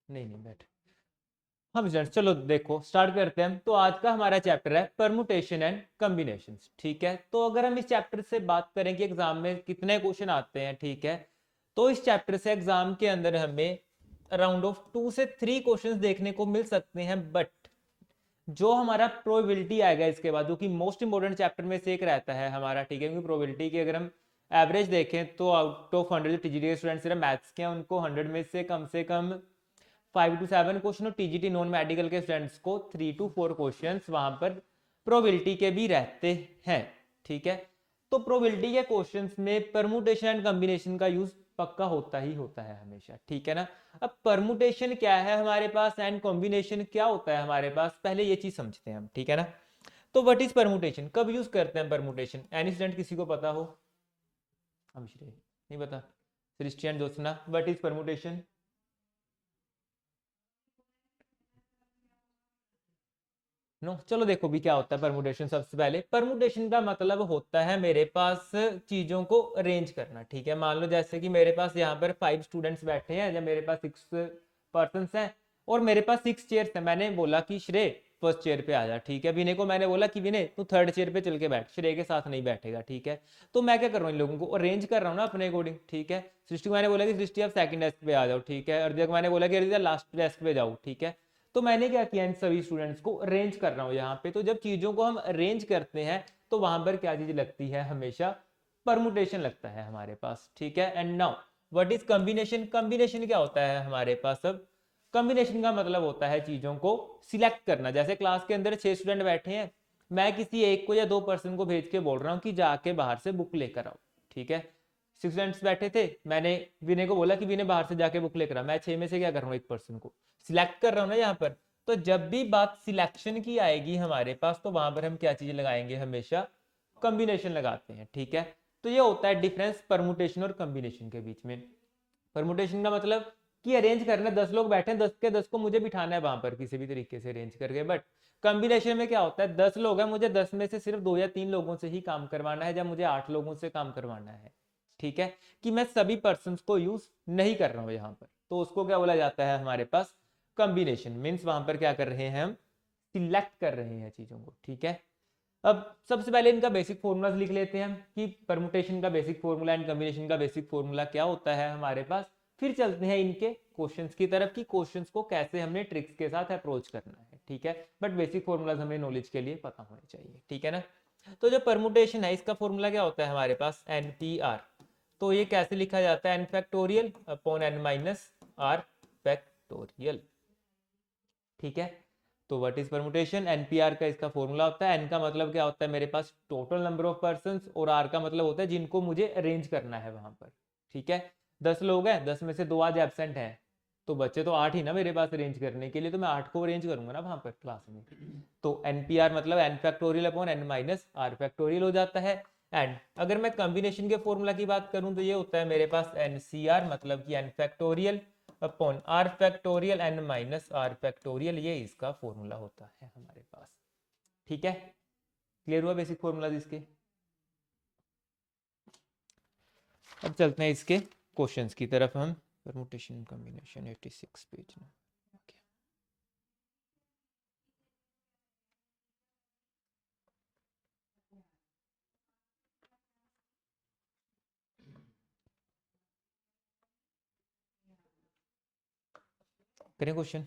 नहीं नहीं बैठ। हाँ स्टूडेंट्स चलो देखो स्टार्ट करते हैं। तो आज का हमारा चैप्टर है परमुटेशन एंड कॉम्बिनेशंस। ठीक है, तो अगर हम इस चैप्टर से बात करें कि एग्जाम में कितने क्वेश्चन आते हैं, ठीक है, तो इस चैप्टर से एग्जाम के अंदर हमें अराउंड ऑफ 2 से 3 क्वेश्चंस देखने को मिल सकते हैं। बट जो हमारा प्रोबेबिलिटी आएगा इसके बाद, जो कि मोस्ट इंपोर्टेंट चैप्टर में से एक रहता है हमारा, ठीक है, क्योंकि प्रोबेबिलिटी की अगर हम एवरेज देखें तो आउट ऑफ 100 जो टीजीटी के स्टूडेंट्स सिर्फ मैथ्स के हैं उनको 100 में से कम 5 to 7 क्वेश्चन, और टीजीटी नॉन मेडिकल के स्टूडेंट्स को 3 to 4 क्वेश्चन वहां पर प्रोबेबिलिटी के भी रहते हैं। ठीक है, तो प्रोबेबिलिटी के क्वेश्चंस में परमुटेशन एंड कॉम्बिनेशन का यूज पक्का होता ही होता है हमेशा। ठीक है ना, अब परमुटेशन क्या है हमारे पास एंड कॉम्बिनेशन क्या होता है हमारे पास, पहले ये चीज समझते हैं हम। ठीक है ना, तो व्हाट इज परमुटेशन, कब यूज करते हैं परमुटेशन, एनी स्टूडेंट किसी को पता हो? नहीं पता? क्रिस्टियन दोस्तना, व्हाट इज परमुटेशन? नो चलो देखो भी क्या होता है परमुटेशन। सबसे पहले परमुटेशन का मतलब होता है मेरे पास चीजों को अरेंज करना। ठीक है, मान लो जैसे कि मेरे पास यहाँ पर 5 स्टूडेंट्स बैठे हैं या मेरे पास 6 पर्सन हैं और मेरे पास 6 चेयर्स हैं। मैंने बोला कि श्रेय फर्स्ट चेयर पे आ जा। ठीक है, विनय को मैंने बोला कि विनय तू थर्ड चेयर पे चल के बैठ, श्रेय के साथ नहीं बैठेगा। ठीक है, तो मैं क्या कर रहा हूँ, इन लोगों को अरेंज कर रहा हूँ ना अपने अकॉर्डिंग। ठीक है, सृष्टि को मैंने बोला कि सृष्टि आप सेकंड डेस्क पे आ जाओ। ठीक है, अर्जित को मैंने बोला कि अर्जित लास्ट डेस्क पे जाओ। ठीक है, तो मैंने क्या किया, इन सभी स्टूडेंट्स को अरेंज कर रहा हूं यहाँ पे। तो जब चीजों को हम अरेंज करते हैं तो वहां पर क्या चीज लगती है, हमेशा परमुटेशन लगता है हमारे पास। ठीक है, and now what is combination, combination क्या होता है हमारे पास? अब कॉम्बिनेशन का मतलब होता है चीजों को सिलेक्ट करना। जैसे क्लास के अंदर 6 स्टूडेंट बैठे हैं, मैं किसी एक को या 2 पर्सन को भेज के बोल रहा हूँ कि जाके बाहर से बुक लेकर आओ। ठीक है, 6 स्टूडेंट्स बैठे थे, मैंने विनय को बोला कि विनय बाहर से जाके बुक लेकर आ। मैं 6 में से क्या कर रहा हूँ, एक पर्सन को सिलेक्ट कर रहा हूँ ना यहाँ पर। तो जब भी बात सिलेक्शन की आएगी हमारे पास तो वहां पर हम क्या चीज लगाएंगे, हमेशा कॉम्बिनेशन लगाते हैं। ठीक है, तो ये होता है डिफरेंस परमुटेशन और कॉम्बिनेशन के बीच में। परमुटेशन का मतलब कि अरेंज करना, 10 लोग बैठे हैं, 10 के 10 को मुझे बिठाना है वहां पर किसी भी तरीके से अरेंज करके। बट कॉम्बिनेशन में क्या होता है, 10 लोग हैं, मुझे 10 में से सिर्फ 2 या 3 लोगों से ही काम करवाना है, जब मुझे 8 लोगों से काम करवाना है। ठीक है, कि मैं सभी पर्सन को यूज नहीं कर रहा हूं यहाँ पर, तो उसको क्या बोला जाता है हमारे पास, कॉम्बिनेशन। मीन्स वहां पर क्या कर रहे हैं हम, सिलेक्ट कर रहे हैं चीजों को। ठीक है, अब सबसे पहले इनका बेसिक फॉर्मूला लिख लेते हैं हम कि परमुटेशन का बेसिक फॉर्मूला एंड कॉम्बिनेशन का बेसिक फॉर्मूला क्या होता है हमारे पास। फिर चलते हैं इनके क्वेश्चंस की तरफ कि क्वेश्चंस को कैसे हमने ट्रिक्स के साथ अप्रोच करना है। ठीक है, बट बेसिक फॉर्मूलाज हमें नॉलेज के लिए पता होने चाहिए। ठीक है ना, तो जो परमुटेशन है इसका फॉर्मूला क्या होता है हमारे पास, एन पी आर। तो ये कैसे लिखा जाता है, N factorial upon N minus R factorial. ठीक है, तो व्हाट इज परमुटेशन, एनपीआर का इसका फॉर्मूला होता है। एन का मतलब क्या होता है मेरे पास, टोटल नंबर ऑफ पर्सन, और आर का मतलब होता है जिनको मुझे अरेंज करना है वहां पर। ठीक है, 10 लोग हैं, 10 में से 2 आज एबसेंट हैं, तो बच्चे तो 8 ही ना मेरे पास अरेंज करने के लिए, तो मैं 8 को अरेंज करूंगा ना वहां पर क्लास में। तो एनपीआर मतलब N factorial upon N minus R factorial हो जाता है। एंड अगर मैं कॉम्बिनेशन के फॉर्मूला की बात करूं तो ये होता है मेरे पास एनसीआर मतलब कि N factorial upon R factorial N minus R factorial, ये इसका फॉर्मूला होता है हमारे पास। ठीक है, क्लियर हुआ बेसिक फॉर्मूला इसके? अब चलते हैं इसके क्वेश्चंस की तरफ हम। परमुटेशन कॉम्बिनेशन 86 पेज में। करें क्वेश्चन,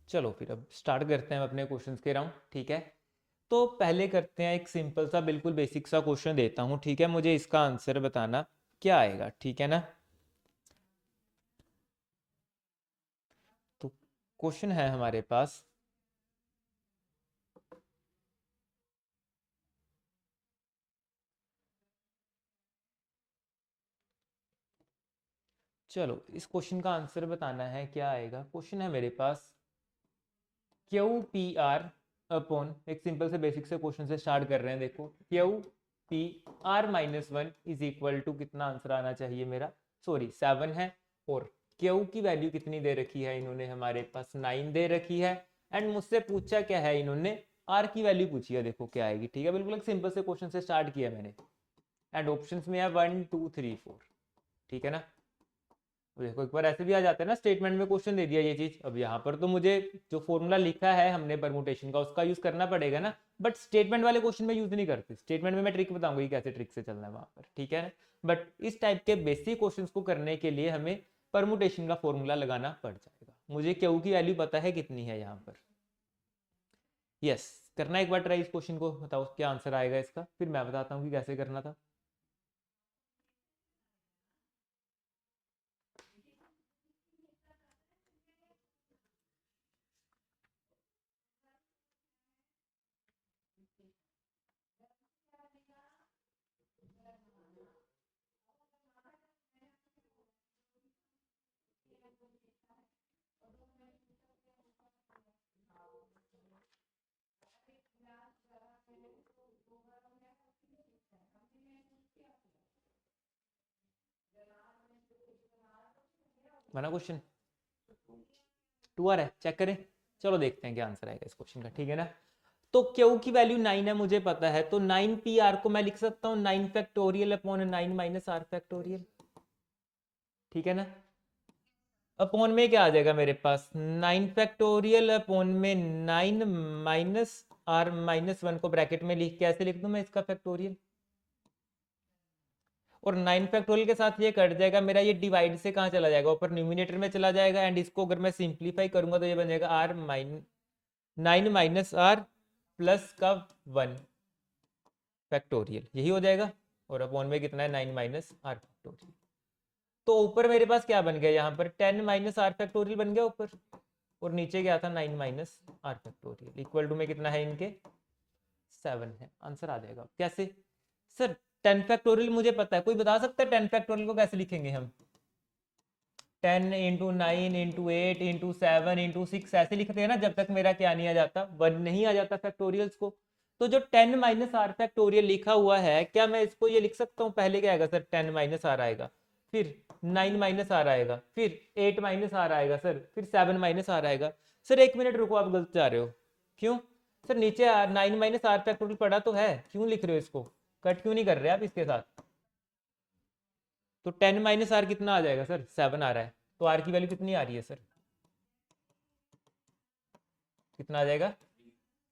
चलो फिर अब स्टार्ट करते हैं अपने क्वेश्चंस के राउंड। ठीक है, तो पहले करते हैं एक सिंपल सा बिल्कुल बेसिक सा क्वेश्चन देता हूं। ठीक है, मुझे इसका आंसर बताना क्या आएगा। ठीक है ना, तो क्वेश्चन है हमारे पास, चलो इस क्वेश्चन का आंसर बताना है क्या आएगा। क्वेश्चन है मेरे पास क्यू पी आर अपॉन, एक सिंपल से बेसिक से क्वेश्चन से स्टार्ट कर रहे हैं। देखो Q P R minus 1 is equal to, कितना आंसर आना चाहिए मेरा, सॉरी 7 है, और क्यू की वैल्यू कितनी दे रखी है इन्होंने, हमारे पास 9 दे रखी है। एंड मुझसे पूछा क्या है इन्होंने, आर की वैल्यू पूछी है, देखो क्या आएगी। ठीक है, बिल्कुल एक सिंपल से क्वेश्चन से स्टार्ट किया मैंने। एंड ऑप्शंस में है 1 2 3 4। ठीक है ना, देखो एक बार ऐसे भी आ जाता है ना, स्टेटमेंट में क्वेश्चन दे दिया ये चीज, अब यहाँ पर तो मुझे जो फॉर्मूला लिखा है हमने परमुटेशन का उसका यूज करना पड़ेगा ना, बट स्टेटमेंट वाले क्वेश्चन में यूज नहीं करते। स्टेटमेंट में मैं ट्रिक बताऊंगा कि कैसे ट्रिक से चलना है वहां पर, ठीक है ना। बट इस टाइप के बेसिक क्वेश्चंस को करने के लिए हमें परमुटेशन का फॉर्मूला लगाना पड़ जाएगा। मुझे क्यू की वैल्यू पता है कितनी है यहाँ पर। यस, करना एक बार ट्राई इस क्वेश्चन को, बताओ क्या आंसर आएगा इसका, फिर मैं बताता हूँ कि कैसे करना था। बना क्वेश्चन, 2 आ रहा है, चेक करें। चलो देखते हैं क्या आंसर आएगा इस क्वेश्चन का, ठीक है ना। तो क्यू की वैल्यू 9 है मुझे पता है, तो 9 पी आर को मैं लिख सकता हूँ 9 factorial upon 9 minus R factorial, ठीक है ना। अपॉन में क्या आ जाएगा मेरे पास, 9 फैक्टोरियल अपॉन में 9 माइनस आर माइनस 1 को ब्रैकेट में लिख के ऐसे लिख दूं मैं इसका फैक्टोरियल, और 9 फैक्टोरियल के साथ ये कट जाएगा मेरा, ये डिवाइड से कहाँ चला जाएगा, ऊपर न्यूमिनेटर में चला जाएगा, एंड इसको अगर मैं सिंप्लीफाई करूंगा तो ये बन जाएगा R mine 9 minus R plus का 1 फैक्टोरियल, यही हो जाएगा। और अपॉन में कितना है, 9 माइनस आर फैक्टोरियल। तो ऊपर मेरे पास क्या बन गया, यहाँ पर 10 माइनस आर फैक्टोरियल बन गया ऊपर, और नीचे क्या था 9 minus R factorial, equal to में कितना है इनके 7 है। आंसर आ जाएगा। कैसे सर, 10 फैक्टोरियल मुझे पता है, कोई बता सकता है 10 फैक्टोरियल को कैसे लिखेंगे हम, 10 इंटू 9 इंटू 8 इंटू 7 इंटू 6 ऐसे लिखते हैं ना, जब तक मेरा क्या नहीं आ जाता, 1 नहीं आ जाता फैक्टोरियल्स को। तो जो 10 माइनस आर फैक्टोरियल लिखा हुआ है, क्या मैं इसको ये लिख सकता हूँ, पहले क्या आएगा सर 10 माइनस आर आएगा, फिर 9 माइनस आर आएगा, फिर 8 माइनस आर आएगा सर, फिर 7 माइनस आर आएगा। सर एक मिनट रुको, आप गलत जा रहे हो। क्यों सर, नीचे 9 माइनस आर फैक्टोरियल पड़ा तो है, क्यों लिख रहे हो इसको, कट क्यों नहीं कर रहे आप इसके साथ। तो 10 माइनस आर कितना आ जाएगा सर, 7 आ रहा है, तो आर की वैल्यू कितनी आ रही है सर, कितना आ जाएगा,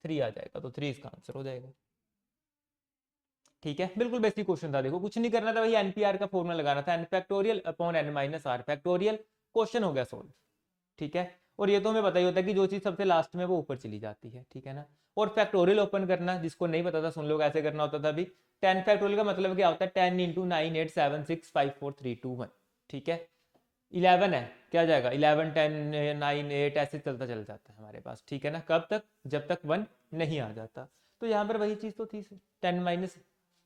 3 आ जाएगा, तो 3 इसका आंसर हो जाएगा। ठीक है, बिल्कुल बेसिक क्वेश्चन था, देखो कुछ नहीं करना था, वही एनपीआर का फॉर्मूला लगाना था, N factorial upon N minus R factorial, question हो गया सोल्व। ठीक है, और ये तो हमें पता ही होता है कि जो चीज सबसे लास्ट में वो ऊपर चली जाती है, ठीक है ना। और फैक्टोरियल ओपन करना, जिसको नहीं पता था सुन लो कैसे करना होता था अभी। 10 फैक्टोरियल का मतलब क्या होता है, 10 इंटू 9 8 7 6 5 4 3 2 1, ठीक है। 11 है, क्या जाएगा 11 10 9 8 ऐसे चलता चल जाता है हमारे पास, ठीक है ना। कब तक, जब तक 1 नहीं आ जाता। तो यहाँ पर वही चीज़ तो थी, 10 माइनस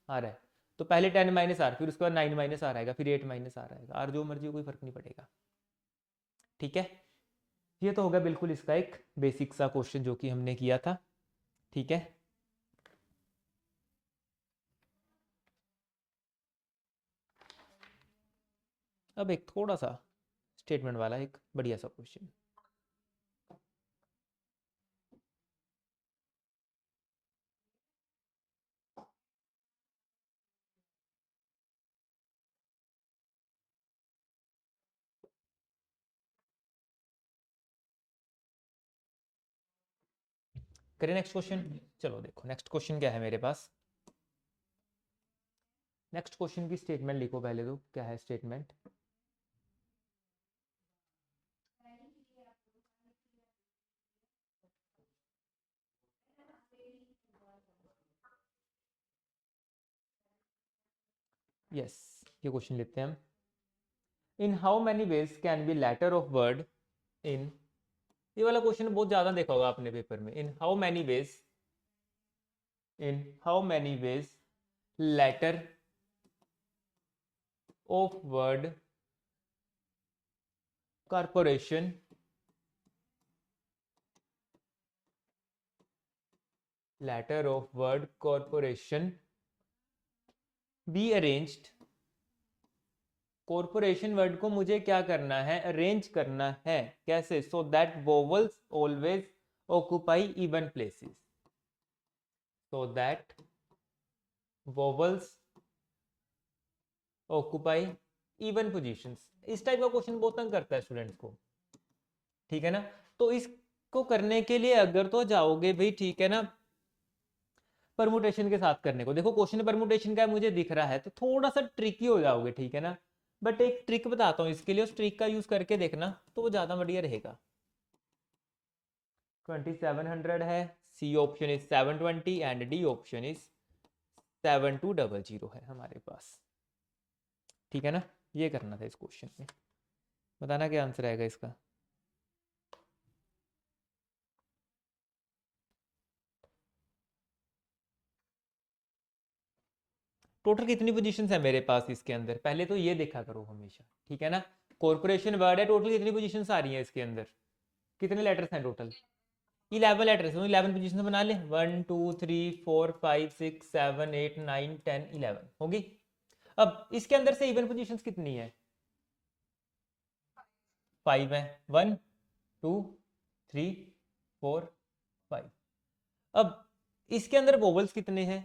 आ रहा है, तो पहले 10 माइनस आर, फिर उसके बाद 9 माइनस आर आएगा, फिर 8 माइनस आर आएगा, आर जो मर्जी कोई फर्क नहीं पड़ेगा। ठीक है, ये तो होगा बिल्कुल इसका एक बेसिक सा क्वेश्चन जो कि हमने किया था। ठीक है, अब एक थोड़ा सा स्टेटमेंट वाला एक बढ़िया सा क्वेश्चन। करें नेक्स्ट क्वेश्चन, चलो देखो नेक्स्ट क्वेश्चन क्या है मेरे पास। नेक्स्ट क्वेश्चन की स्टेटमेंट लिखो पहले, तो क्या है स्टेटमेंट। यस, ये क्वेश्चन लेते हैं हम। In how many ways can be letter of word in, ये वाला क्वेश्चन बहुत ज्यादा देखा होगा आपने पेपर में। In how many ways, in how many ways letter of word corporation letter of word corporation be arranged, corporation word को मुझे क्या करना है, अरेंज करना है, कैसे, so that vowels always occupy even places, so that vowels occupy even positions. इस type का क्वेश्चन बहुत तंग करता है स्टूडेंट्स को, ठीक है ना। तो इसको करने के लिए अगर तो जाओगे भाई, ठीक है ना, परमुटेशन के साथ करने को, देखो क्वेश्चन परमुटेशन का मुझे दिख रहा है तो थोड़ा सा ट्रिकी हो जाओगे, ठीक है ना। बट एक ट्रिक बताता हूँ इसके लिए, उस ट्रिक का यूज करके देखना तो वो ज्यादा बढ़िया रहेगा। 2700 है, C option is 720 and D option is 7200 है हमारे पास, ठीक है ना। ये करना था इस क्वेश्चन में, बताना क्या आंसर आएगा इसका। टोटल कितनी पोजीशंस है मेरे पास इसके अंदर, पहले तो ये देखा करो हमेशा, ठीक है ना। कॉर्पोरेशन वर्ड है, टोटल कितनी पोजीशंस आ रही हैं इसके अंदर, कितने लेटर्स हैं टोटल, 11 लेटर्स, 11 पोजीशन बना ले, 1 2 3 4 5 6 7 8 9 10 11 होगी। अब इसके अंदर से इवन पोजीशंस कितनी है, 5 है, 1 2 3 4 5। अब इसके अंदर वोवल्स कितने हैं,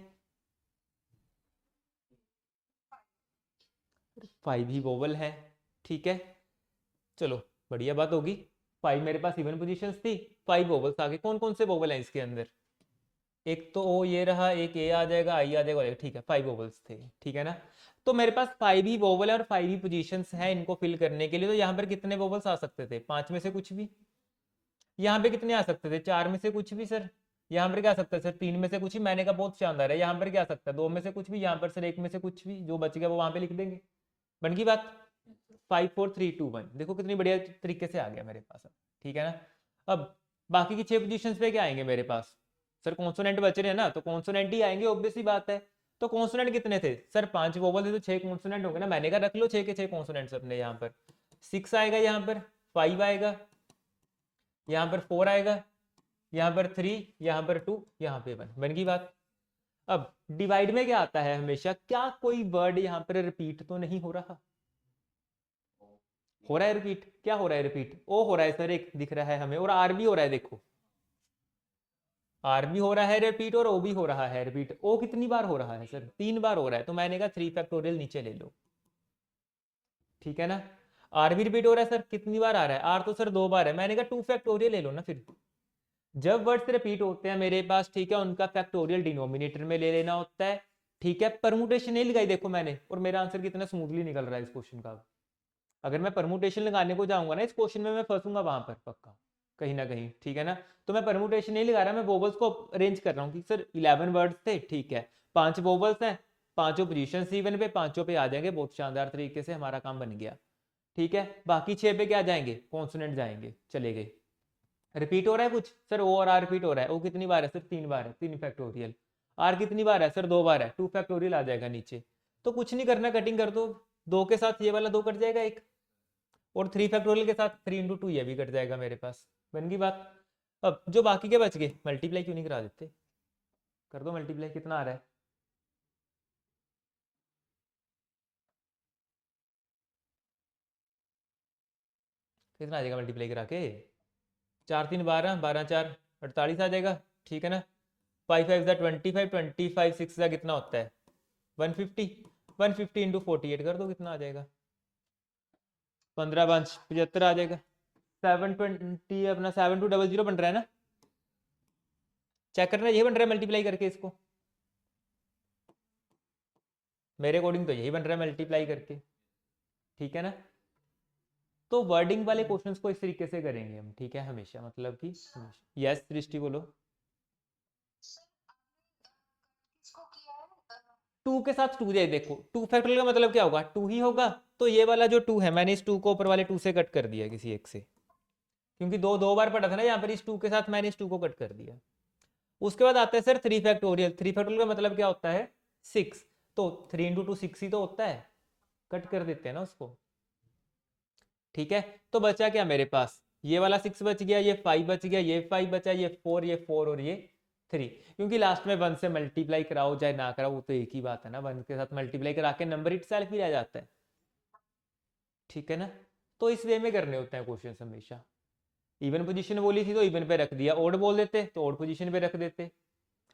5 ही वोवल है, ठीक है। चलो बढ़िया बात होगी, 5 मेरे पास इवन पोजीशंस थी, 5 वोवल्स आगे, कौन कौन से वोवल हैं इसके अंदर, एक तो ओ ये रहा, एक ए आ जाएगा, आई आ जाएगा, ठीक है 5 वोवल्स थे, ठीक है ना। तो मेरे पास 5 ही वोवल है और 5 ही पोजीशंस हैं इनको फिल करने के लिए, तो यहाँ पर कितने वोवल्स आ सकते थे, 5 में से कुछ भी। यहाँ पे कितने आ सकते थे, 4 में से कुछ भी सर। यहाँ पर क्या आ सकता है सर, 3 में से कुछ भी, मैंने कहा बहुत शानदार है। यहाँ पर क्या आ सकता है, 2 में से कुछ भी, यहाँ पर सर 1 में से कुछ भी, जो बच गया वो वहां पे लिख देंगे, बन गई बात। 5 4 3 2 1, देखो कितनी बढ़िया तरीके से आ गया मेरे पास अब, ठीक है ना। अब बाकी की 6 पोजीशंस पे क्या आएंगे मेरे पास, सर कॉन्सोनेंट बच रहे हैं ना, तो कॉन्सोनेंट ही आएंगे, ऑब्वियस सी बात है। तो कॉन्सोनेंट कितने थे सर, 5 वोवल थे तो 6 कॉन्सोनेंट होंगे ना, मैंने कहा रख लो 6 के 6 कॉन्सोनेंट्स अपने यहाँ पर। 6 आएगा, यहाँ पर 5 आएगा, यहाँ पर 4 आएगा, यहाँ पर 3, यहाँ पर 2, यहाँ पे 1, बन गई बात। अब डिवाइड में क्या आता है हमेशा, क्या कोई वर्ड यहाँ पर रिपीट तो नहीं हो रहा, हो रहा है रिपीट, क्या हो रहा है रिपीट, ओ हो रहा है सर, एक दिख रहा है हमें, और आर भी हो रहा है, देखो आर भी हो रहा है रिपीट और ओ भी हो रहा है रिपीट। ओ कितनी बार हो रहा है सर, 3 बार हो रहा है, तो मैंने कहा 3 फैक्टोरियल नीचे ले लो, ठीक है ना। आर भी रिपीट हो रहा है सर, कितनी बार आ रहा है, आर तो सर 2 बार है, मैंने कहा 2 फैक्टोरियल ले लो ना फिर। जब वर्ड्स रिपीट होते हैं मेरे पास, ठीक है, उनका फैक्टोरियल डिनोमिनेटर में ले लेना होता है, ठीक है। परमुटेशन नहीं लगाई देखो मैंने, और मेरा आंसर कितना स्मूथली निकल रहा है इस क्वेश्चन का। अगर मैं परमुटेशन लगाने को जाऊंगा ना इस क्वेश्चन में, मैं फंसूंगा वहां पर पक्का, कहीं ना कहीं, ठीक है ना। तो मैं परमुटेशन नहीं लगा रहा, मैं वोवल्स को अरेंज कर रहा हूँ कि सर 11 वर्ड्स थे, ठीक है, 5 वोवल्स हैं, पांचों पोजीशन इवन पे, पांचों पे आ जाएंगे, बहुत शानदार तरीके से हमारा काम बन गया, ठीक है। बाकी 6 पे क्या जाएंगे, कॉन्सोनेंट जाएंगे, चले गए। रिपीट हो रहा है कुछ सर, ओ और आर रिपीट हो रहा है, ओ कितनी बार है सर, 3 बार है, 3 फैक्टोरियल। आर कितनी बार है सर, 2 बार है, 2 फैक्टोरियल आ जाएगा नीचे। तो कुछ नहीं करना, कटिंग कर दो, 2 के साथ ये वाला 2 कट जाएगा एक, और 3 फैक्टोरियल के साथ 3 इंटू 2 ये भी कट जाएगा मेरे पास, बन गई बात। अब जो बाकी के बच गए, मल्टीप्लाई क्यों नहीं करा देते, कर दो मल्टीप्लाई, कितना आ रहा है, कितना आ जाएगा मल्टीप्लाई करा के, 4 3 12, 12 4 48 आ जाएगा, ठीक है ना। 5 5 ज़ा 25, 25 6 ज़ा कितना होता है 150, 150 इंटू 48 कर दो, कितना आ जाएगा, 15 5 75 आ जाएगा। 720 अपना 7200 बन रहा है ना, चेक करना, यही बन रहा है मल्टीप्लाई करके इसको, मेरे अकॉर्डिंग तो यही बन रहा है मल्टीप्लाई करके, ठीक है ना। तो वर्डिंग वाले क्वेश्चंस को इस तरीके से करेंगे हम, ठीक है, हमेशा, मतलब कि यस दृष्टि बोलो। 2 के साथ 2 जाए, देखो 2 फैक्टोरियल का मतलब क्या होगा, 2 ही होगा, तो ये वाला जो 2 है, मैंने इस 2 को ऊपर वाले 2 से कट कर दिया किसी एक से, क्योंकि दो बार पढ़ा था ना यहाँ पर, इस 2 के साथ मैंने इस 2 को कट कर दिया। उसके बाद आता है सर 3 फैक्टोरियल, 3 फैक्टोरियल का मतलब क्या होता है 6, तो 3 इंटू 2 6 ही तो होता है, कट कर देते हैं ना उसको, ठीक है। तो बचा क्या मेरे पास, ये वाला 6 बच गया, ये 5 बच गया, ये 5 बचा, ये 4, ये 4 और ये 3, क्योंकि लास्ट में 1 से मल्टीप्लाई कराओ चाहे ना कराओ वो तो एक ही बात है ना, 1 के साथ मल्टीप्लाई करा के नंबर इटसेल्फ ही रह जाता है, ठीक है ना। तो इस वे में करने होते हैं क्वेश्चन हमेशा। इवन पोजीशन बोली थी तो इवन पे रख दिया, ओड बोल देते तो ओड पोजीशन पे रख देते।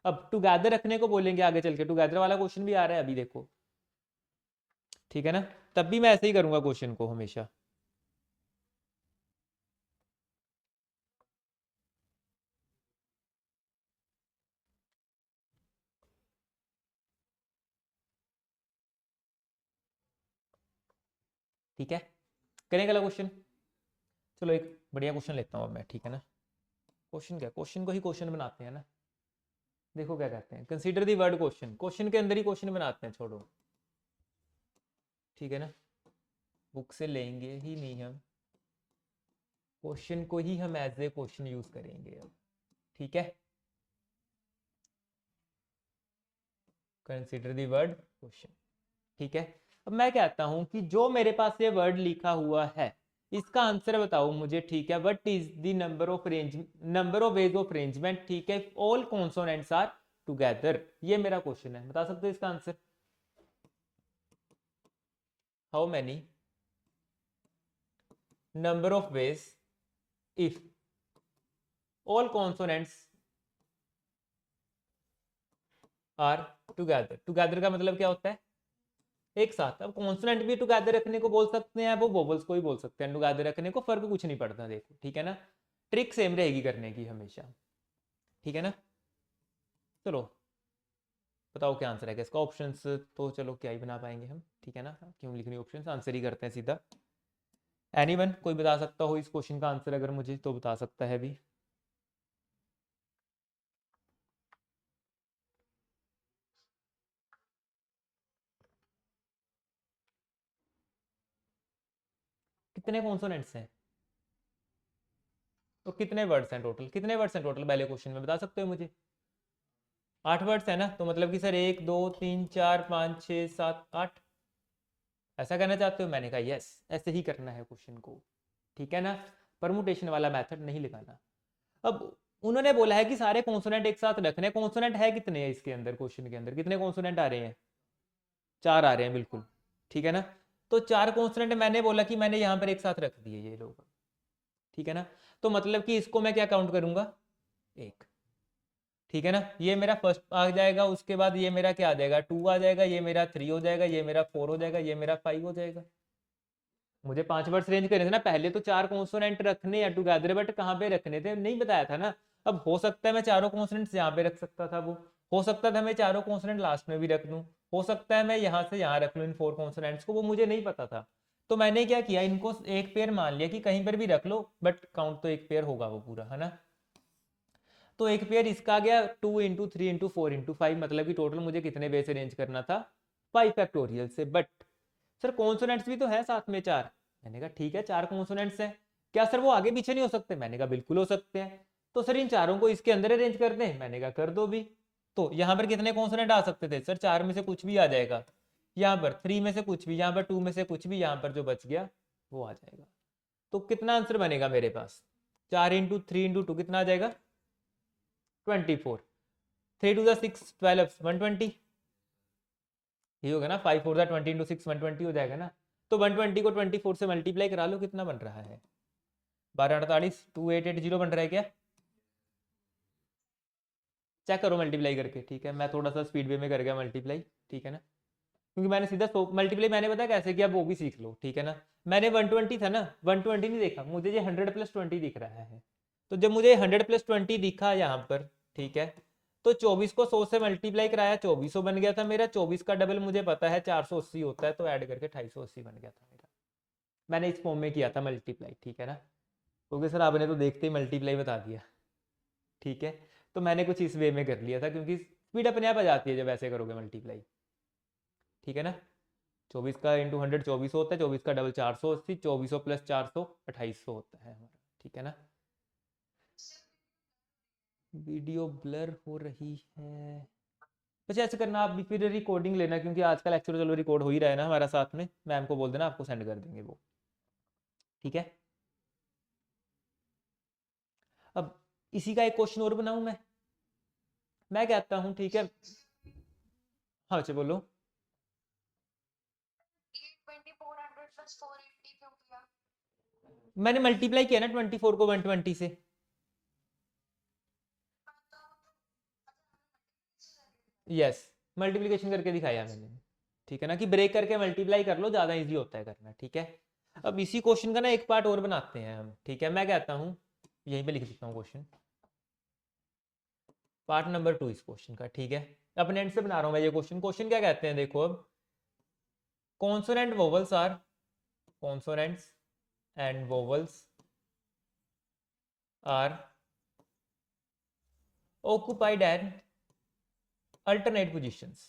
अब टुगेदर रखने को बोलेंगे आगे चल के, टुगेदर वाला क्वेश्चन भी आ रहा है अभी देखो, ठीक है ना। तब भी मैं ऐसे ही करूंगा क्वेश्चन को हमेशा। ठीक है, करेंगे अगला क्वेश्चन। चलो एक बढ़िया क्वेश्चन लेता हूँ अब मैं, ठीक है ना। क्वेश्चन क्या, क्वेश्चन को ही क्वेश्चन बनाते हैं ना। देखो क्या कहते हैं, consider the word question, question के अंदर ही क्वेश्चन बनाते हैं, छोड़ो। ठीक है ना, बुक से लेंगे ही नहीं हम, क्वेश्चन को ही हम एज ए क्वेश्चन यूज करेंगे अब। ठीक है, कंसीडर दी वर्ड क्वेश्चन। ठीक है, अब मैं कहता हूं कि जो मेरे पास ये वर्ड लिखा हुआ है इसका आंसर बताओ मुझे। ठीक है, what is the number of ways of arrangement, ठीक है, ऑल कॉन्सोनेंट्स आर टुगेदर, ये मेरा क्वेश्चन है, बता सकते हो इसका answer. How many number of ways if all consonants are together, together का मतलब क्या होता है, एक साथ। अब कॉन्सोनेंट भी टुगेदर रखने को बोल सकते हैं, वो वोवल्स को ही बोल सकते हैं टुगेदर रखने को, फर्क कुछ नहीं पड़ता, देखो ठीक है ना, ट्रिक सेम रहेगी करने की हमेशा। ठीक है ना, चलो बताओ क्या आंसर है इसका। ऑप्शंस तो चलो क्या ही बना पाएंगे हम, ठीक है ना, क्यों लिखनी ऑप्शंस, आंसर ही करते हैं सीधा। एनीवन, कोई बता सकता हो इस क्वेश्चन का आंसर, अगर मुझे तो बता सकता है भी। कितने कॉन्सोनेंट्स हैं, तो कितने वर्ड्स हैं टोटल, कितने वर्ड्स हैं टोटल पहले क्वेश्चन में, बता सकते हो मुझे। 8 वर्ड्स है ना, तो मतलब कि सर 1 2 3 4 5 6 7 8, ऐसा करना चाहते हो। मैंने कहा यस, ऐसे ही करना है क्वेश्चन को, ठीक है ना, परमुटेशन वाला मेथड नहीं लगाना। अब उन्होंने बोला है कि सारे कॉन्सोनेंट एक साथ रखने, कॉन्सोनेंट है कितने हैं इसके अंदर, क्वेश्चन के अंदर कितने कॉन्सोनेंट आ रहे हैं, 4 आ रहे हैं बिल्कुल, ठीक है ना। तो 4 कॉन्सोनेंट मैंने बोला कि मैंने यहां पर एक साथ रख दिए ये लोग, ठीक है ना। तो मतलब कि इसको मैं क्या काउंट करूंगा, एक, ठीक है ना। ये मेरा फर्स्ट आ जाएगा, उसके बाद ये मेरा क्या आ जाएगा, 2 आ जाएगा, ये मेरा 3 हो जाएगा, ये मेरा 4 हो जाएगा, ये मेरा 5 हो जाएगा। मुझे 5 वर्ड्स रेंज करने थे ना, पहले तो 4 कॉन्सोनेंट रखने या टुगेदर, बट कहाँ पे रखने थे नहीं बताया था ना। अब हो सकता है मैं चारों कॉन्सोनेंट्स यहाँ पे रख सकता था, वो हो सकता था मैं चारों कॉन्सोनेंट लास्ट में भी रख दूं, हो सकता है मैं यहाँ से यहाँ रख लूँ इन 4 कॉन्सोनेंट्स को, वो मुझे नहीं पता था। तो मैंने क्या किया, इनको एक पेयर मान लिया कि कहीं पर भी रख लो, बट काउंट तो एक पेयर होगा वो पूरा, है ना। तो एक पेयर इसका आ गया 2 × 3 × 4 × 5, मतलब कि टोटल मुझे कितने वे से अरेंज करना था, 5 फैक्टोरियल से। बट सर कॉन्सोनेंट्स भी तो है साथ में 4, मैंने कहा ठीक है 4 कॉन्सोनेंट्स हैं, क्या सर वो आगे पीछे नहीं हो सकते, मैंने कहा बिल्कुल हो सकते हैं। तो सर इन चारों को इसके अंदर अरेंज कर दें, मैंने कहा कर दो भी। तो यहाँ पर कितने कॉन्सोनेंट आ सकते थे सर, 4 में से कुछ भी आ जाएगा, यहाँ पर 3 में से कुछ भी, यहाँ पर 2 में से कुछ भी, यहाँ पर जो बच गया वो आ जाएगा। तो कितना आंसर बनेगा मेरे पास, 4 × 3 × 2 कितना आ जाएगा, 24। 3 × 6 12, 120, ये होगा ना, 5 4 20 × 6 120 हो जाएगा ना। तो 120 को 24 से मल्टीप्लाई करा लो, कितना बन रहा है, 1248, 2880 बन रहा है क्या, चेक करो मल्टीप्लाई करके, ठीक है। मैं थोड़ा सा स्पीड वे में कर गया मल्टीप्लाई, ठीक है ना, क्योंकि मैंने सीधा मल्टीप्लाई मैंने पता कैसे किया, वो भी सीख लो, ठीक है ना। मैंने 120 था ना, 120 नहीं देखा, मुझे ये 100 + 20 दिख रहा है। तो जब मुझे 100 + 20 दिखा यहाँ पर, ठीक है, तो 24 को 100 से मल्टीप्लाई कराया, 2400 बन गया था मेरा, 24 का डबल मुझे पता है 480 होता है, तो ऐड करके 250 बन गया था मेरा। मैंने इस फॉर्म में किया था मल्टीप्लाई, ठीक है ना, क्योंकि सर आपने तो देखते ही मल्टीप्लाई बता दिया, ठीक है। तो मैंने कुछ इस वे में कर लिया था, क्योंकि स्पीड अपने आप आ जाती है जब ऐसे करोगे मल्टीप्लाई, ठीक है ना। 24 का इंटू 100 2400 होता है, 24 का डबल 480, 2400 + 400 2800 होता है हमारा, ठीक है ना। वीडियो ब्लर हो रही है, कुछ ऐसे करना आप भी, फिर रिकॉर्डिंग लेना, क्योंकि आजकल एक्चुअली चलो रिकॉर्ड हो ही रहा है ना हमारा साथ में, मैम को बोल देना आपको सेंड कर देंगे वो, ठीक है। अब इसी का एक क्वेश्चन और बनाऊं मैं कहता हूं, ठीक है। हाँ अच्छा बोलो। मैंने मल्टीप्लाई किया ना 24 को 120 से, यस, मल्टीप्लीकेशन करके दिखाया मैंने, ठीक है ना, कि ब्रेक करके मल्टीप्लाई कर लो, ज़्यादा ईजी होता है करना। ठीक है, अब इसी क्वेश्चन का ना एक पार्ट और बनाते हैं हम। ठीक है, मैं कहता हूँ यहीं पे लिख देता हूँ क्वेश्चन, पार्ट नंबर 2 इस क्वेश्चन का। ठीक है, अपने एंड से बना रहा हूँ मैं ये क्वेश्चन। क्वेश्चन क्या कहते हैं देखो, अब consonant vowels are, consonants and vowels are occupied at alternate positions।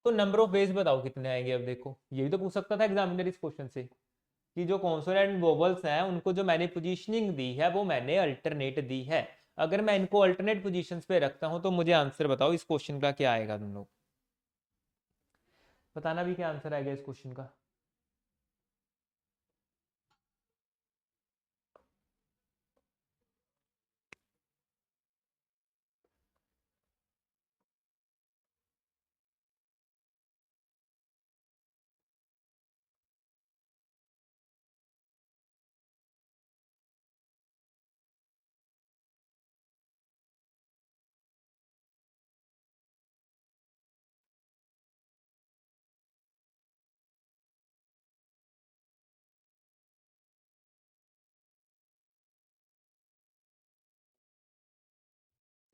तो नंबर ऑफ वेज बताओ कितने आएंगे। अब देखो, ये भी तो पूछ सकता था एग्जामिनर इस क्वेश्चन से, कि जो कॉन्सोनेंट वोवल्स हैं उनको जो मैंने पोजीशनिंग दी है वो मैंने अल्टरनेट दी है। अगर मैं इनको अल्टरनेट पोजीशंस पे रखता हूं तो मुझे आंसर बताओ इस क्वेश्चन का क्या आएगा। तुम लोग बताना भी क्या आंसर आएगा इस क्वेश्चन का।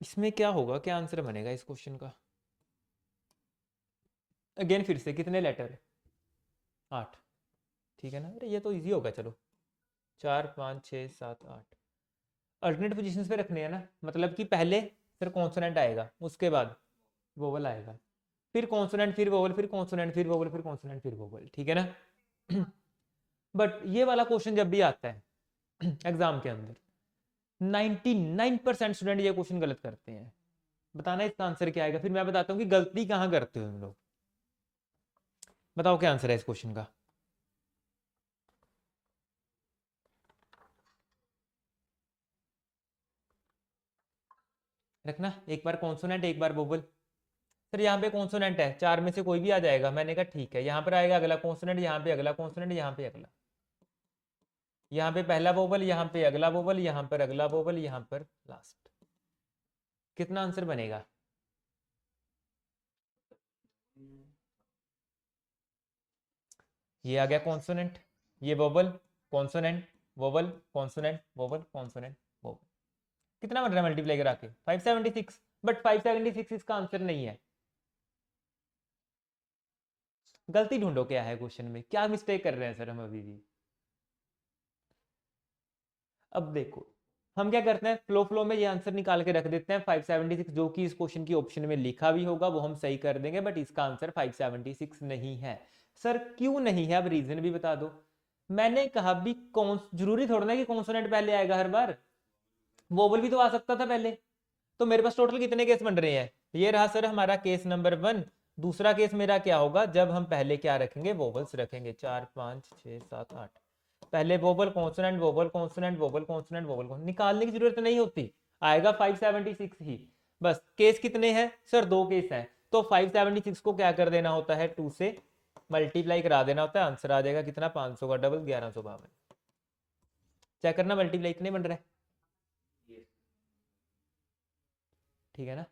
इसमें क्या होगा, क्या आंसर बनेगा इस क्वेश्चन का। अगेन फिर से कितने लेटर, 8। ठीक है ना, अरे ये तो इजी होगा। चलो 4 5 6 7 8 अल्टरनेट पोजीशंस पे रखने हैं ना, मतलब कि पहले फिर कॉन्सोनेंट आएगा, उसके बाद वोवल आएगा, फिर कॉन्सोनेंट फिर वोवल, फिर कॉन्सोनेंट फिर वोवल, फिर कॉन्सोनेंट फिर वोवल। ठीक है ना। बट ये वाला क्वेश्चन जब भी आता है एग्जाम के अंदर, 99% स्टूडेंट ये क्वेश्चन गलत करते हैं। बताना इसका आंसर क्या आएगा, फिर मैं बताता हूँ कि गलती कहाँ करते हो तुम लोग। बताओ क्या आंसर है इस क्वेश्चन का। रखना एक बार कॉन्सोनेंट एक बार वोवल। सर यहाँ पे कॉन्सोनेंट है, 4 में से कोई भी आ जाएगा। मैंने कहा ठीक है, यहाँ पर आएगा अगला कॉन्सोनेंट, यहाँ पे अगला कॉन्सोनेंट, यहाँ पे अगला, यहाँ पे पहला वोवल, यहाँ पे अगला वोवल, यहाँ पर अगला वोवल, यहाँ पर लास्ट। कितना आंसर बनेगा। ये आ गया कॉन्सोनेंट, ये vowel, consonant, vowel, consonant, vowel, consonant, vowel. कितना बन रहा है मल्टीप्लाई करा के, 576। बट 576 इसका आंसर नहीं है। गलती ढूंढो क्या है क्वेश्चन में, क्या मिस्टेक कर रहे हैं सर हम अभी भी। अब देखो, हम क्या करते हैं, फ्लो फ्लो में ये आंसर निकाल के रख देते हैं 576, जो कि इस क्वेश्चन की ऑप्शन में लिखा भी होगा वो हम सही कर देंगे। बट इसका आंसर 576 नहीं है। सर क्यों नहीं है, अब रीजन भी बता दो। मैंने कहा भी कौन, जरूरी थोड़ा ना कि कॉन्सोनेंट पहले आएगा हर बार, वोवल भी तो आ सकता था पहले। तो मेरे पास टोटल कितने केस बन रहे हैं, ये रहा सर हमारा केस नंबर 1। दूसरा केस मेरा क्या होगा, जब हम पहले क्या रखेंगे, वोवल्स रखेंगे। 4 5 6 7 8, पहले vowel consonant vowel consonant vowel consonant vowel, निकालने की जरूरत नहीं होती, आएगा 576 ही। बस केस कितने हैं सर, 2 केस हैं। तो 576 को क्या कर देना होता है, 2 से मल्टीप्लाई करा देना होता है, आंसर आ जाएगा कितना, 500 का डबल 1152। चेक करना मल्टीप्लाई कितने बन रहा है। ठीक है ना,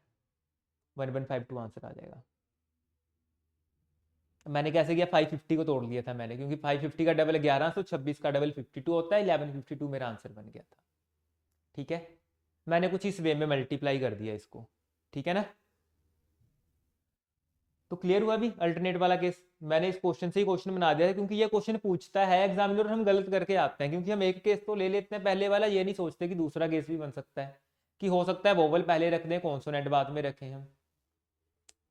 1152 आंसर आ जाएगा। मैंने कैसे किया, 550 को तोड़ लिया था मैंने, क्योंकि 550 का डबल 1100, 26 का डबल 52 होता है, 1152 मेरा आंसर बन गया था। ठीक है, मैंने कुछ इस वे में मल्टीप्लाई कर दिया इसको। ठीक है ना, तो क्लियर हुआ भी अल्टरनेट वाला केस। मैंने इस क्वेश्चन से ही क्वेश्चन बना दिया था, क्योंकि ये क्वेश्चन पूछता है एग्जामिनर, हम गलत करके आते हैं, क्योंकि हम एक केस तो ले लेते हैं पहले वाला, ये नहीं सोचते कि दूसरा केस भी बन सकता है, कि हो सकता है वोवल पहले रख दें, कॉन्सोनेंट बाद में रखें हम।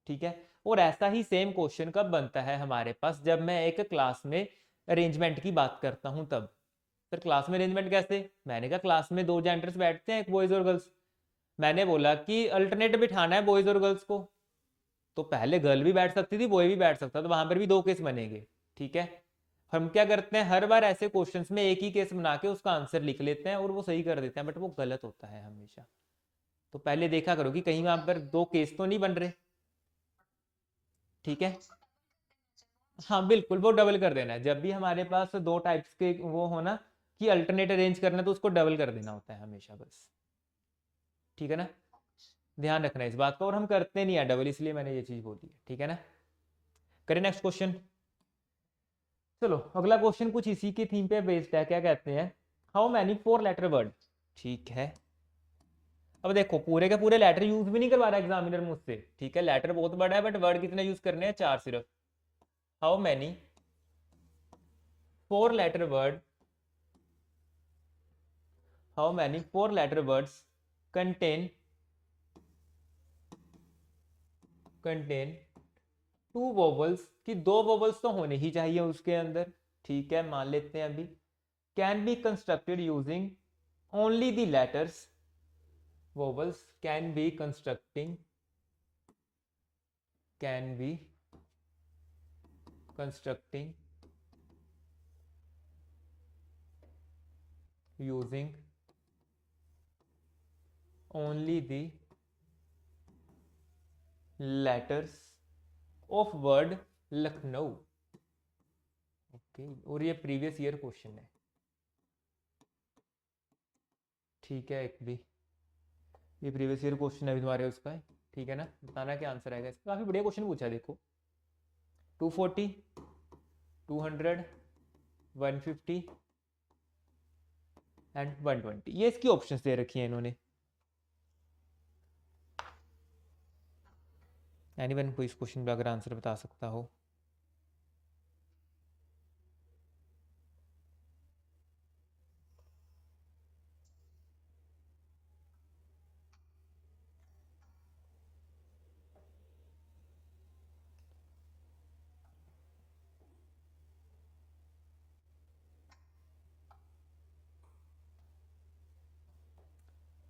ठीक है, और ऐसा ही सेम क्वेश्चन कब बनता है हमारे पास, जब मैं एक क्लास में अरेंजमेंट की बात करता हूं तब। सर क्लास में अरेंजमेंट कैसे, मैंने कहा क्लास में 2 जेंडर्स बैठते हैं, एक बॉयज और गर्ल्स। मैंने बोला कि अल्टरनेट बिठाना है बॉयज और गर्ल्स को, तो पहले गर्ल भी बैठ सकती थी, बॉय भी बैठ सकता, तो वहां पर भी 2 केस बनेंगे। ठीक है, हम क्या करते हैं, हर बार ऐसे क्वेश्चंस में एक ही केस बना के उसका आंसर लिख लेते हैं और वो सही कर देते हैं, बट वो गलत होता है हमेशा। तो पहले देखा करो कि कहीं वहां पर 2 केस तो नहीं बन रहे। ठीक है, हाँ बिल्कुल, वो डबल कर देना है, जब भी हमारे पास 2 टाइप्स के वो हो ना, कि अल्टरनेट अरेंज करना, तो उसको डबल कर देना होता है हमेशा बस। ठीक है ना, ध्यान रखना है इस बात का, और हम करते नहीं है डबल, इसलिए मैंने ये चीज बोली है, ठीक है ना। करें नेक्स्ट क्वेश्चन। चलो अगला क्वेश्चन कुछ इसी की थीम पे बेस्ड है, क्या कहते हैं, हाउ मैनी 4 लेटर वर्ड। ठीक है, अब देखो पूरे के पूरे लेटर यूज भी नहीं करवा रहा एग्जामिनर मुझसे, ठीक है, लेटर बहुत बड़ा है बट वर्ड कितने यूज करने हैं, 4 सिर्फ। How many 4 letter word, how many 4 letter words contain contain 2 vowels, कि 2 वोवल्स तो होने ही चाहिए उसके अंदर, ठीक है, मान लेते हैं अभी। Can be constructed using only the letters, vowels can be constructing using only the letters of word Lucknow. Okay, और ये प्रीवियस ईयर क्वेश्चन है, ठीक है, एक भी ये प्रीवियस ईयर क्वेश्चन है भी तुम्हारे उसका है, ठीक है ना, बताना क्या आंसर आएगा इसका। काफी बढ़िया क्वेश्चन पूछा है, देखो 240 200 150 एंड 120, ये इसकी ऑप्शंस दे रखी है इन्होंने। एनीवन कोई इस क्वेश्चन का अगर आंसर बता सकता हो।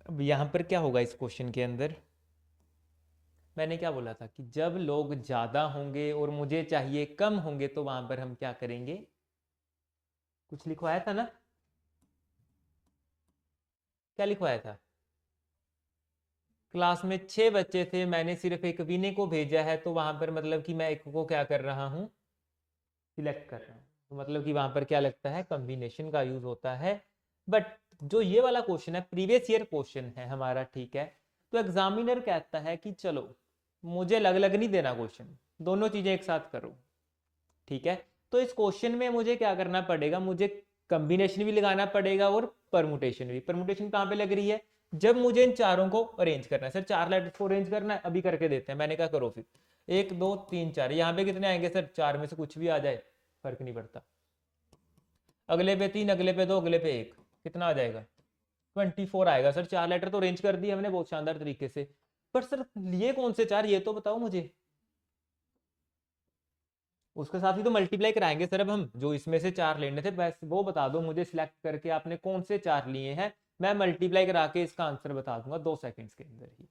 अब यहाँ पर क्या होगा इस क्वेश्चन के अंदर, मैंने क्या बोला था कि जब लोग ज्यादा होंगे और मुझे चाहिए कम होंगे तो वहां पर हम क्या करेंगे, कुछ लिखवाया था ना, क्या लिखवाया था, क्लास में 6 बच्चे थे, मैंने सिर्फ एक विनय को भेजा है, तो वहां पर मतलब कि मैं एक को क्या कर रहा हूँ, सिलेक्ट कर रहा हूँ, तो मतलब कि वहां पर क्या लगता है, कॉम्बिनेशन का यूज होता है। बट जो ये वाला क्वेश्चन है प्रीवियस ईयर क्वेश्चन है हमारा, ठीक है, तो एग्जामिनर कहता है कि चलो मुझे अलग अलग नहीं देना क्वेश्चन, दोनों चीजें एक साथ करो, ठीक है। तो इस क्वेश्चन में मुझे क्या करना पड़ेगा, मुझे कॉम्बिनेशन भी लगाना पड़ेगा और परमुटेशन भी। परमुटेशन कहाँ पे लग रही है, जब मुझे इन चारों को अरेंज करना है, सर 4 लेटर्स को अरेंज करना है, अभी करके देते हैं, मैंने कहा करो फिर, 1 2 3 4, यहाँ पे कितने आएंगे सर, 4 में से कुछ भी आ जाए फर्क नहीं पड़ता, अगले पे 3, अगले पे 2, अगले पे 1, कितना आ जाएगा, 24 आएगा सर। 4 लेटर तो अरेंज कर दिए हमने बहुत शानदार तरीके से, पर सर ये कौन से 4, ये तो बताओ मुझे, उसके साथ ही तो मल्टीप्लाई कराएंगे सर, अब हम जो इसमें से 4 लेने थे बस वो बता दो मुझे, सिलेक्ट करके आपने कौन से 4 लिए हैं, मैं मल्टीप्लाई करा के इसका आंसर बता दूंगा 2 सेकंड्स के अंदर ही।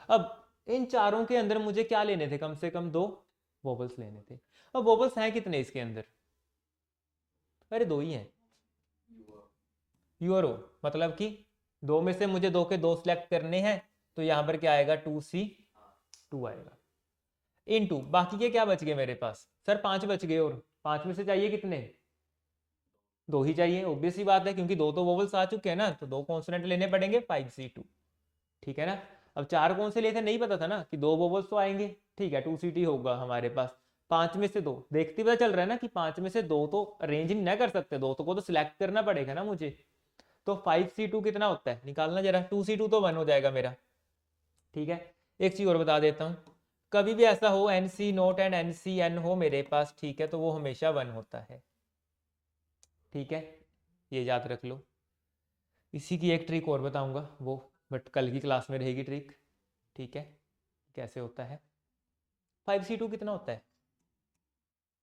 अब इन चारों के अंदर मुझे क्या लेने थे, कम से कम 2 वोबल्स लेने थे। अब वोबल्स हैं कितने इसके अंदर, अरे 2 ही हैं, यूरो, मतलब कि 2 में से मुझे 2 के 2 सिलेक्ट करने हैं, तो यहाँ पर क्या आएगा 2C2 आएगा, इनटू बाकी के क्या बच गए मेरे पास, सर 5 बच गए, और 5 में से चाहिए कितने, 2 ही चाहिए, ऑब्वियस सी बात है, क्योंकि 2 तो वोवल्स आ चुके हैं ना, तो 2 कॉन्सोनेंट लेने पड़ेंगे 5C2, ठीक है ना। अब 4 कौन से लिए थे, नहीं पता था ना कि 2 वोवल्स तो आएंगे, ठीक है, 2CT होगा हमारे पास, 5 में से 2 देखते पता चल रहा है ना कि 5 में से 2 तो अरेंज नहीं कर सकते, 2 को तो सिलेक्ट करना पड़ेगा ना मुझे, तो 5C2 कितना होता है निकालना जरा, 2C2 तो 1 हो जाएगा मेरा, ठीक है। एक चीज और बता देता हूँ, कभी भी ऐसा हो NC0 एंड NCN हो मेरे पास, ठीक है, तो वो हमेशा 1 होता है, ठीक है, ये याद रख लो। इसी की एक ट्रिक और बताऊंगा वो, बट कल की क्लास में रहेगी ट्रिक, ठीक है, कैसे होता है। 5C2 कितना होता है,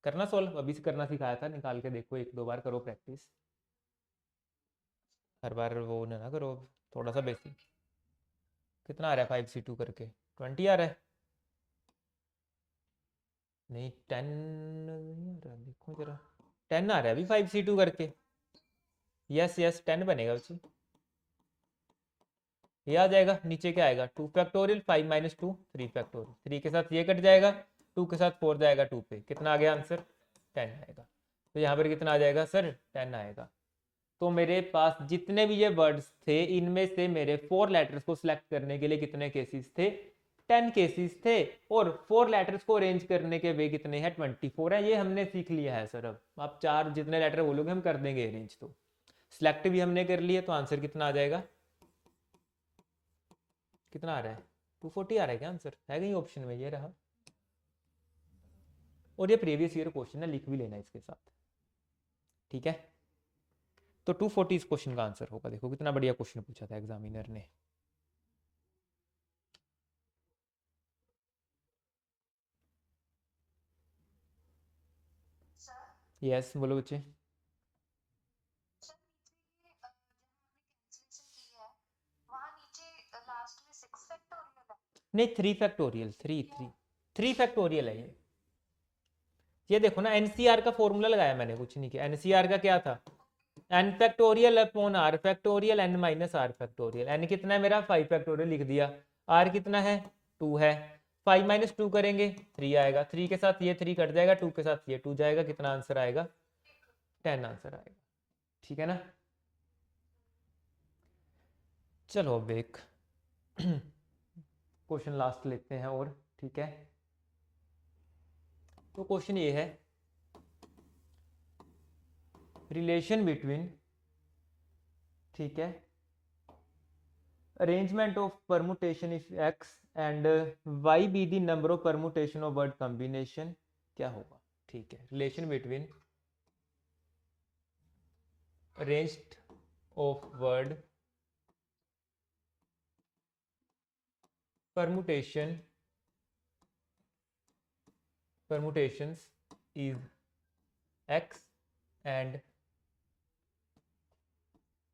करना सोल्व, अभी से करना सिखाया था, निकाल के देखो, 1 2 बार करो प्रैक्टिस, हर बार वो ना करो, थोड़ा सा बेसिक। कितना आ रहा है 5C2 करके, 20 आ रहा है, नहीं 10 नहीं आ रहा, देखो जरा, 10 आ रहा है अभी 5C2 करके, यस यस 10 बनेगा उसी, ये आ जाएगा, नीचे क्या आएगा 2 फैक्टोरियल, 5 माइनस 2 3 फैक्टोरियल, 3 के साथ ये कट जाएगा, 2 के साथ 4 जाएगा 2 पे, कितना आ गया आंसर 10 आएगा, तो यहाँ पर कितना आ जाएगा सर 10 आएगा। तो मेरे पास जितने भी ये वर्ड्स थे इनमें से मेरे 4 लेटर्स को सिलेक्ट करने के लिए कितने केसेस थे, 10 केसेस थे। और 4 लेटर्स को अरेंज करने के वे कितने हैं, 24 है। ये हमने सीख लिया है सर। अब आप 4 जितने लेटर बोलोगे हम कर देंगे अरेंज। तो सिलेक्ट भी हमने कर लिया, तो आंसर कितना आ जाएगा, कितना आ रहा है, 240 आ रहा है क्या आंसर, है कहीं ऑप्शन में, ये रहा। और ये प्रीवियस ईयर क्वेश्चन है, लिख भी लेना इसके साथ, ठीक है। तो 240 इस क्वेश्चन का आंसर होगा। देखो कितना बढ़िया क्वेश्चन पूछा था एग्जामिनर ने। यस बोलो बच्चे। नहीं 3 फैक्टोरियल, 3 फैक्टोरियल है ये देखो ना, एनसीआर का फॉर्मूला लगाया मैंने, कुछ नहीं किया। एनसीआर का क्या था, N factorial upon R factorial N minus R factorial. N कितना है मेरा 5 फैक्टोरियल लिख दिया, आर कितना है 2 है, 5 माइनस 2 करेंगे 3 आएगा, 3 के साथ ये 3 कट जाएगा, 2 के साथ ये 2 जाएगा, कितना आंसर आएगा 10 आंसर आएगा, ठीक है ना। चलो अब एक क्वेश्चन लास्ट लेते हैं और, ठीक है। तो क्वेश्चन ये है, रिलेशन बिटवीन, ठीक है, arrangement of permutation if x and y be the number of permutation of word combination, क्या होगा, ठीक है। Relation between arranged of word permutations is x and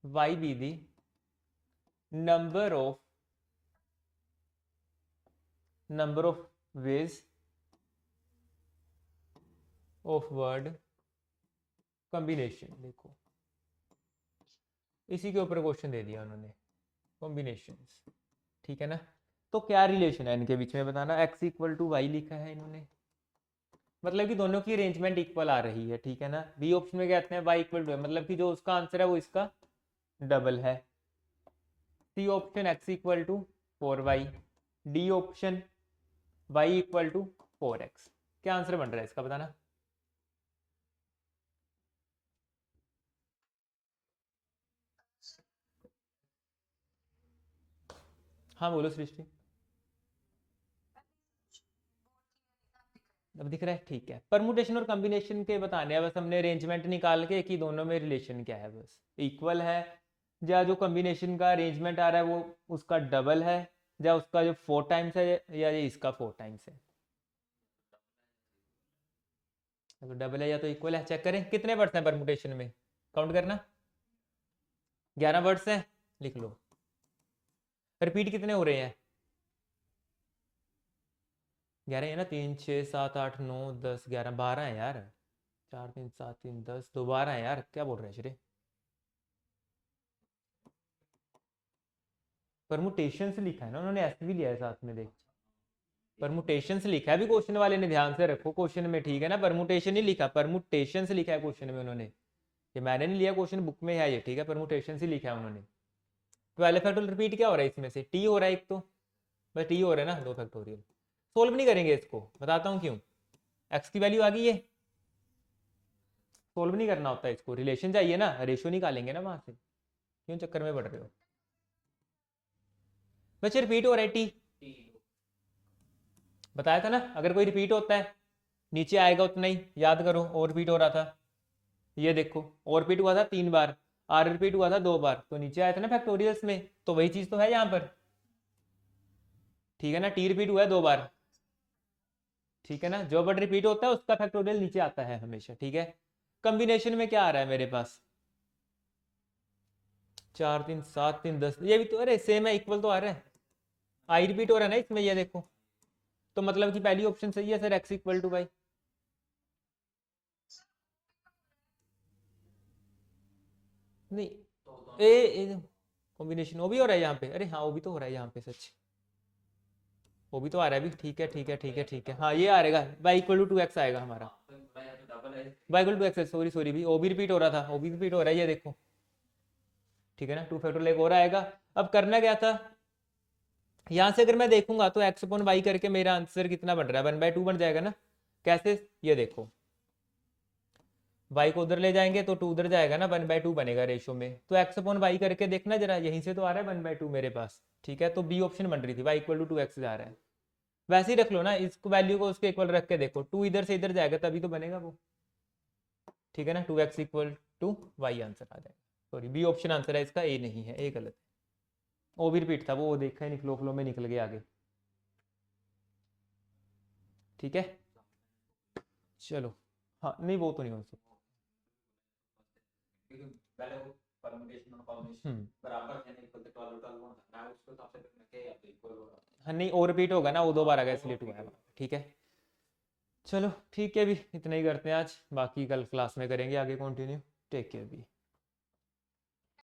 y be the number of ways of word combination। देखो इसी के ऊपर question दे दिया उन्होंने, कॉम्बिनेशंस, ठीक है ना। तो क्या रिलेशन है इनके बीच में बताना, x इक्वल टू वाई लिखा है इन्होंने, मतलब कि दोनों की अरेंजमेंट इक्वल आ रही है, ठीक है ना। बी ऑप्शन में कहते हैं y इक्वल टू है, मतलब कि जो उसका आंसर है वो इसका डबल है। C option x equal to 4y, D option y equal to 4x। क्या आंसर बन रहा है इसका बताना। हाँ बोलो सृष्टि। अब दिख रहा है, ठीक है। परमुटेशन और कॉम्बिनेशन के बताने हैं बस हमने, अरेंजमेंट निकाल के कि दोनों में रिलेशन क्या है, बस इक्वल है, या जो कॉम्बिनेशन का अरेंजमेंट आ रहा है वो उसका डबल है, या उसका जो 4 टाइम्स है, या ये इसका 4 टाइम्स है। तो डबल है या तो इक्वल है, चेक करें कितने वर्ड्स हैं परमुटेशन में, काउंट करना। 11 वर्ड्स हैं, लिख लो। रिपीट कितने हो रहे हैं, 11 है ना, 3 6 7 8 9 10 11 12 है यार, 4 3 7 3 10 2 12 है यार, क्या बोल रहे हैं श्री। परमुटेशंस लिखा है ना उन्होंने, ऐसे भी लिया है साथ में, देख परमुटेशंस लिखा है भी क्वेश्चन वाले ने, ध्यान से रखो क्वेश्चन में, ठीक है ना। परमुटेशन ही लिखा, परमुटेशंस लिखा है क्वेश्चन में उन्होंने, ये मैंने नहीं लिया, क्वेश्चन बुक में है ये, ठीक है। परमुटेशंस ही लिखा है उन्होंने। 12 फैक्टोरियल रिपीट क्या हो रहा है इसमें से, टी हो रहा है एक, तो बस टी हो रहा है ना, 2 फैक्टोरियल। सोल्व नहीं करेंगे इसको, बताता हूँ क्यों। एक्स की वैल्यू आ गई है, सोल्व नहीं करना होता इसको, रिलेशन चाहिए ना, रेशियो निकालेंगे ना वहां से, क्यों चक्कर में पड़ रहे हो। बच्चे रिपीट हो रहा है टी, बताया था ना, अगर कोई रिपीट होता है नीचे आएगा उतना ही, याद करो। और रिपीट हो रहा था, ये देखो और रिपीट हुआ था 3 बार, आर रिपीट हुआ था 2 बार, तो नीचे आया था ना फैक्टोरियल्स में, तो वही चीज तो है यहाँ पर, ठीक है ना। टी रिपीट हुआ है 2 बार, ठीक है ना, जो वर्ड रिपीट होता है उसका फैक्टोरियल नीचे आता है हमेशा, ठीक है। कॉम्बिनेशन में क्या आ रहा है मेरे पास, 4 3 7 3 10, ये भी तो अरे सेम है, इक्वल तो आ रहा है, आई रिपीट हो रहा है ना इसमें, ये देखो। तो मतलब कि पहली ऑप्शन सही है sir, x equal to y. नहीं ए कॉम्बिनेशन वो भी हो रहा है यहाँ पे, अरे हाँ वो भी तो हो रहा है यहाँ पे, सच वो भी तो आ रहा है भी, ठीक है ठीक है ठीक है ठीक है, हाँ ये आ रहेगा, वाई इक्वल टू 2x आएगा हमारा, y equal to x, sorry sorry भी, वो भी रिपीट हो रहा था, वो भी रिपीट हो रहा है, ये देखो ठीक है ना, 2 फैक्टोरियल एक और आएगा। अब करना क्या था, यहां से अगर मैं देखूंगा तो एक्स अपॉन वाई करके मेरा आंसर कितना बन रहा है, 1/2 बन जाएगा ना। कैसे, ये देखो y को उधर ले जाएंगे तो 2 उधर जाएगा ना, 1/2 बनेगा रेशो में। तो x अपॉन वाई करके देखना जरा, यहीं से तो आ रहा है 1/2 मेरे पास, ठीक है। तो बी ऑप्शन बन रही थी, y इक्वल टू 2x जा रहा है। वैसे ही रख लो ना, इस वैल्यू को उसके इक्वल रख के देखो, 2 इधर से इधर जाएगा तभी तो बनेगा वो, ठीक है ना। 2x equal to y answer आ जाएगा। सॉरी, बी ऑप्शन आंसर है इसका, ए नहीं है, ए गलत है। ओ भी रिपीट था वो देखा ही नहीं, फ्लो फ्लो में निकल गया आगे, ठीक है। चलो, हाँ नहीं वो तो नहीं हो सकता। पहले वो परमुटेशन और कॉम्बिनेशन बराबर थे, नहीं तो 12 12 होता है उसको, तो आपसे करके या तो इक्वल होगा। हाँ नहीं, और रिपीट होगा ना, वो 2 बार आ गया इसलिए 2 आया, ठीक है। चलो ठीक है, भी इतना ही करते हैं आज, बाकी कल क्लास में करेंगे आगे कंटिन्यू। टेक केयर भी।